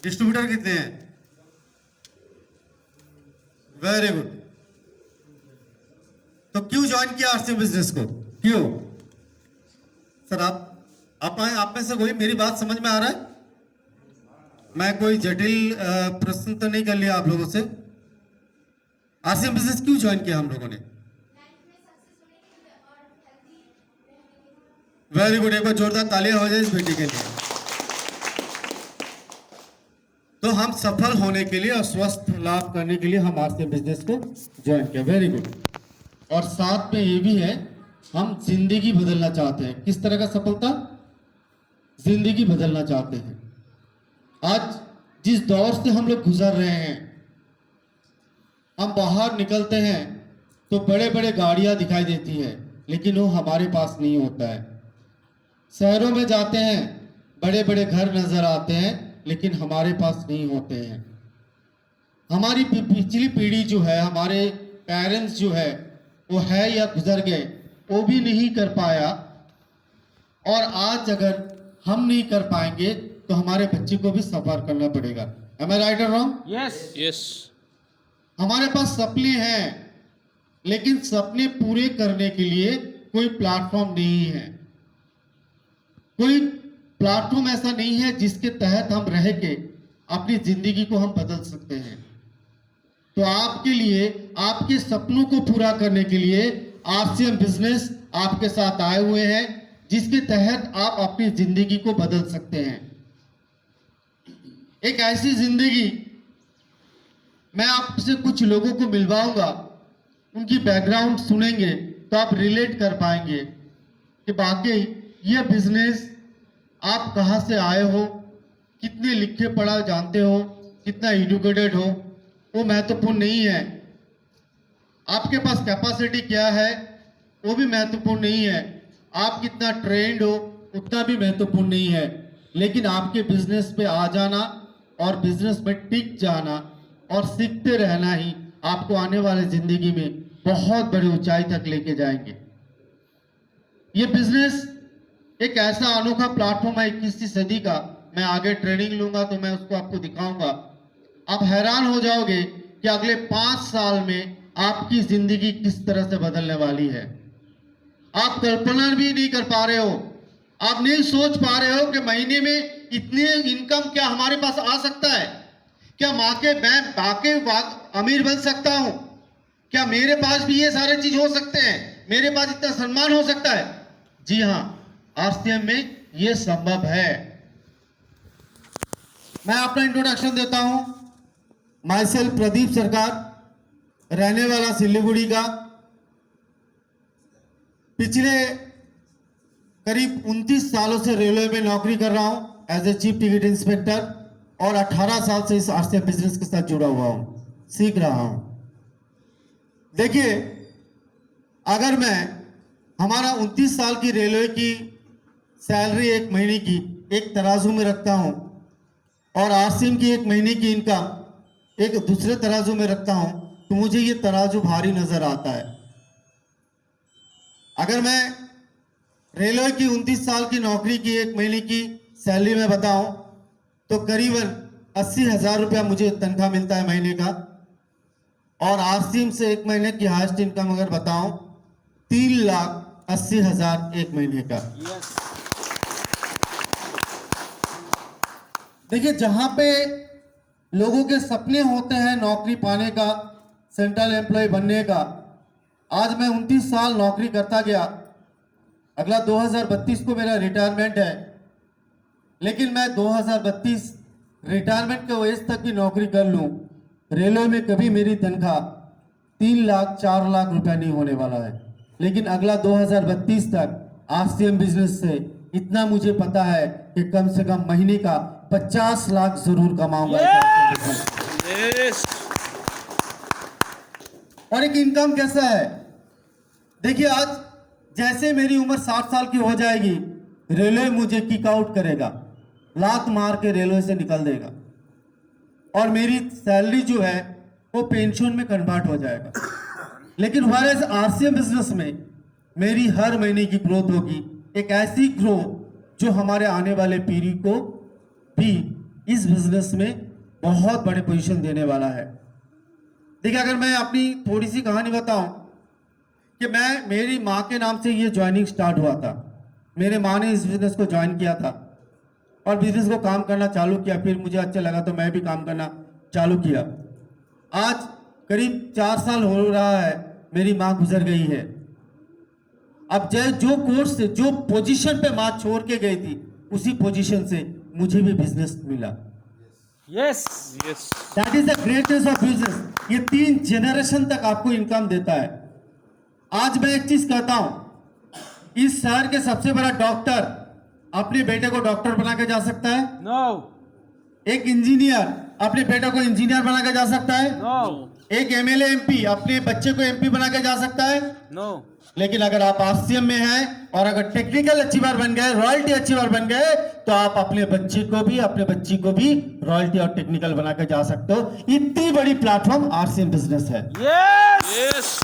Distributor कितने हैं? Very good. तो क्यों ज्वाइन किया आरसीएम बिजनेस को? क्यों सर? आप में से कोई मेरी बात समझ में आ रहा है? मैं कोई जटिल प्रश्न तो नहीं कर लिया आप लोगों से? आरसीएम बिजनेस क्यों ज्वाइन किया हम लोगों ने? वेरी गुड, एक बार जोरदार तालियां हो जाए इस बेटी के लिए। तो हम सफल होने के लिए और स्वस्थ लाभ करने के लिए हम आरसीएम बिजनेस को ज्वाइन किया। Very good. और साथ में ये भी है, हम जिंदगी बदलना चाहते हैं। किस तरह का सफलता? जिंदगी बदलना चाहते हैं। आज जिस दौर से हम लोग गुजर रहे हैं, हम बाहर निकलते हैं तो बड़े बड़े गाड़ियां दिखाई देती है, लेकिन वो हमारे पास नहीं होता है। शहरों में जाते हैं, बड़े बड़े घर नजर आते हैं, लेकिन हमारे पास नहीं होते हैं। हमारी पिछली पीढ़ी जो है, हमारे पेरेंट्स जो है, वो है या गुजर गए, वो भी नहीं कर पाया। और आज अगर हम नहीं कर पाएंगे तो हमारे बच्चे को भी सफर करना पड़ेगा। Am I right or wrong? Yes. हमारे पास सपने हैं, लेकिन सपने पूरे करने के लिए कोई प्लेटफॉर्म नहीं है। कोई प्लेटफॉर्म ऐसा नहीं है जिसके तहत हम रह के अपनी जिंदगी को हम बदल सकते हैं। तो आपके लिए, आपके सपनों को पूरा करने के लिए आरसीएम बिजनेस आपके साथ आए हुए हैं, जिसके तहत आप अपनी जिंदगी को बदल सकते हैं। एक ऐसी जिंदगी, मैं आपसे कुछ लोगों को मिलवाऊंगा, उनकी बैकग्राउंड सुनेंगे तो आप रिलेट कर पाएंगे कि वाकई यह बिजनेस, आप कहां से आए हो, कितने लिखे पढ़ा जानते हो, कितना एजुकेटेड हो, वो महत्वपूर्ण नहीं है। आपके पास कैपेसिटी क्या है वो भी महत्वपूर्ण नहीं है। आप कितना ट्रेंड हो उतना भी महत्वपूर्ण नहीं है। लेकिन आपके बिजनेस पे आ जाना और बिजनेस में टिक जाना और सीखते रहना ही आपको आने वाले जिंदगी में बहुत बड़ी ऊंचाई तक लेके जाएंगे। ये बिजनेस एक ऐसा अनोखा प्लेटफॉर्म है 21वीं सदी का। मैं आगे ट्रेनिंग लूंगा तो मैं उसको आपको दिखाऊंगा। आप हैरान हो जाओगे कि अगले 5 साल में आपकी जिंदगी किस तरह से बदलने वाली है। आप कल्पना भी नहीं कर पा रहे हो, आप नहीं सोच पा रहे हो कि महीने में इतने इनकम क्या हमारे पास आ सकता है। क्या माँ के मैं बाके अमीर बन सकता हूं? क्या मेरे पास भी ये सारे चीज हो सकते हैं? मेरे पास इतना सम्मान हो सकता है? जी हाँ, आरसीएम में ये संभव है। मैं अपना इंट्रोडक्शन देता हूं। माई सेल्फ प्रदीप सरकार, रहने वाला सिलीगुड़ी का। पिछले करीब 29 सालों से रेलवे में नौकरी कर रहा हूं as a chief ticket inspector, और 18 साल से इस आरसीएम बिजनेस के साथ जुड़ा हुआ हूं, सीख रहा हूं। देखिए, अगर मैं हमारा 29 साल की रेलवे की सैलरी एक महीने की एक तराजू में रखता हूं और आरसीएम की एक महीने की इनकम एक दूसरे तराजू में रखता हूं, तो मुझे ये तराजू भारी नजर आता है। अगर मैं रेलवे की 29 साल की नौकरी की एक महीने की सैलरी में बताऊं तो करीबन 80,000 रुपया मुझे तनख्वाह मिलता है महीने का। और आरसीएम से एक महीने की हाईएस्ट इनकम अगर बताऊं 3,80,000 एक महीने का। देखिए, जहां पे लोगों के सपने होते हैं नौकरी पाने का, सेंट्रल एम्प्लॉय बनने का, आज मैं 29 साल नौकरी करता गया। अगला 2032 को मेरा रिटायरमेंट है, लेकिन मैं 2032 रिटायरमेंट के वजह तक भी नौकरी कर लूं, रेलवे में कभी मेरी तनख्वाह 3 लाख 4 लाख रुपया नहीं होने वाला है। लेकिन अगला 2032 तक आरसीएम बिजनेस से इतना मुझे पता है कि कम से कम महीने का 50 लाख जरूर कमाऊंगा। यस। और एक इनकम कैसा है? देखिए, आज जैसे मेरी उम्र 60 साल की हो जाएगी, रेलवे मुझे किक आउट करेगा, लात मार के रेलवे से निकल देगा, और मेरी सैलरी जो है वो पेंशन में कन्वर्ट हो जाएगा। लेकिन हमारे आरसीएम बिजनेस में मेरी हर महीने की ग्रोथ होगी, एक ऐसी ग्रोथ जो हमारे आने वाले पीढ़ी को भी इस बिजनेस में बहुत बड़े पोजीशन देने वाला है। देखिए, अगर मैं अपनी थोड़ी सी कहानी बताऊं कि मेरी माँ के नाम से ये ज्वाइनिंग स्टार्ट हुआ था। मेरे माँ ने इस बिजनेस को ज्वाइन किया था और बिजनेस को काम करना चालू किया। फिर मुझे अच्छा लगा तो मैं भी काम करना चालू किया। आज करीब 4 साल हो रहा है, मेरी माँ गुजर गई है। अब जो कोर्स से, जो पोजीशन पे माँ छोड़ के गई थी, उसी पोजीशन से मुझे भी बिजनेस मिला। Yes yes that is the greatest of business. ये 3 जनरेशन तक आपको इनकम देता है। आज मैं एक चीज कहता हूं, इस शहर के सबसे बड़ा डॉक्टर अपने बेटे को डॉक्टर बना के जा सकता है। नो एक इंजीनियर अपने बेटे को इंजीनियर बना के जा सकता है। नो एक एमएलए एमपी अपने बच्चे को एमपी बना के जा सकता है। नो लेकिन अगर आप आरसीएम में हैं और अगर टेक्निकल अचीवर बन गए, रॉयल्टी अचीवर बन गए, तो आप अपने बच्चे को भी, अपने बच्ची को भी रॉयल्टी और टेक्निकल बना के जा सकते हो। इतनी बड़ी प्लेटफॉर्म आरसीएम बिजनेस है। यस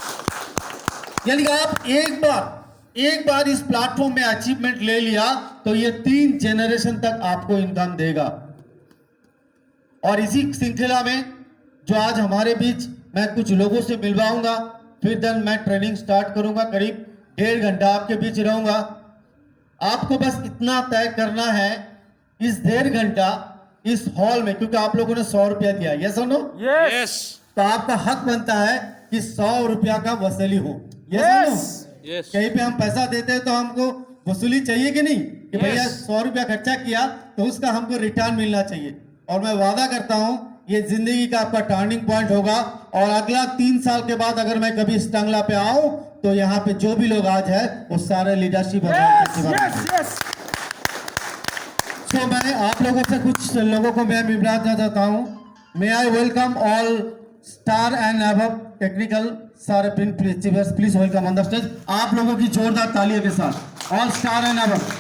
यानी कि आप एक बार इस प्लेटफॉर्म में अचीवमेंट ले लिया तो ये 3 जनरेशन तक आपको इनकम देगा। और इसी श्रृंखला में जो आज हमारे बीच मैं कुछ लोगों से मिलवाऊंगा, फिर देन मैं ट्रेनिंग स्टार्ट करूंगा। करीब 1.5 घंटा आपके बीच रहूंगा। आपको बस इतना तय करना है इस 1.5 घंटा इस हॉल में, क्योंकि आप लोगों ने 100 रुपया दिया, यस और नो? यस तो आपका हक बनता है कि 100 रुपया का वसूली हो, यस और नो? यस कहीं पे हम पैसा देते हैं तो हमको वसूली चाहिए कि नहीं, कि भैया 100 रुपया खर्चा किया तो उसका हमको रिटर्न मिलना चाहिए। और मैं वादा करता हूं ये जिंदगी का आपका टर्निंग पॉइंट होगा। और अगला 3 साल के बाद अगर मैं कभी इस टांगला पे आऊं तो यहाँ पे जो भी लोग आज है वो सारे लीडरशिप सो मैं आप लोगों से कुछ लोगों को मैं मिलना चाहता हूं। May I welcome all star and above technical सारे print please welcome on the stage. आप लोगों की जोरदार तालियों के साथ ऑल स्टार एंड अबव।